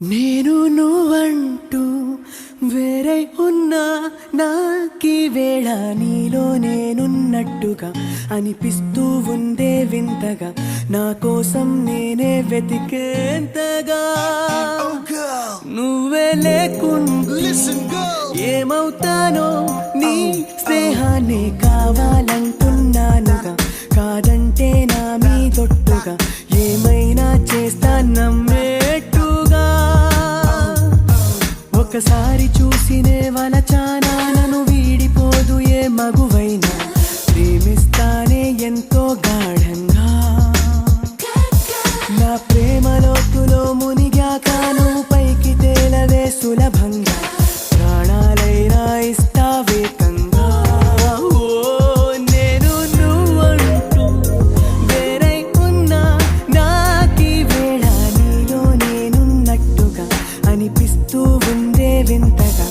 నేను నువ్వంటూ వేరే ఉన్నా నాకీ వేళ నీలో నేనున్నట్టుగా అనిపిస్తూ ఉందే వింతగా నా కోసం నేనే వెతికేంతగా నువ్వే లేకుండా ఏమవుతానో నీ స్నేహాన్ని కావాలంటున్నానుగా కాదంటే నా మీదొట్టుగా ఏమైనా చేస్తా నమ్మేట్టుగా ఒకసారి చూసినే వలచానా నన్ను వీడిపోదు ఏ మగువైనా ప్రేమిస్తానే ఎంతో గాఢంగా నా ప్రేమ లోతులో మునిగాక నువ్వు పైకి తేలవే సులభంగా ప్రాణాలైనా ఇస్తావేకంగా నేను నువ్వంటూ వేరై ఉన్నా నాకీ వేళ నీలో నేనున్నట్టుగా అనిపిస్తూ ఉందే వింతగా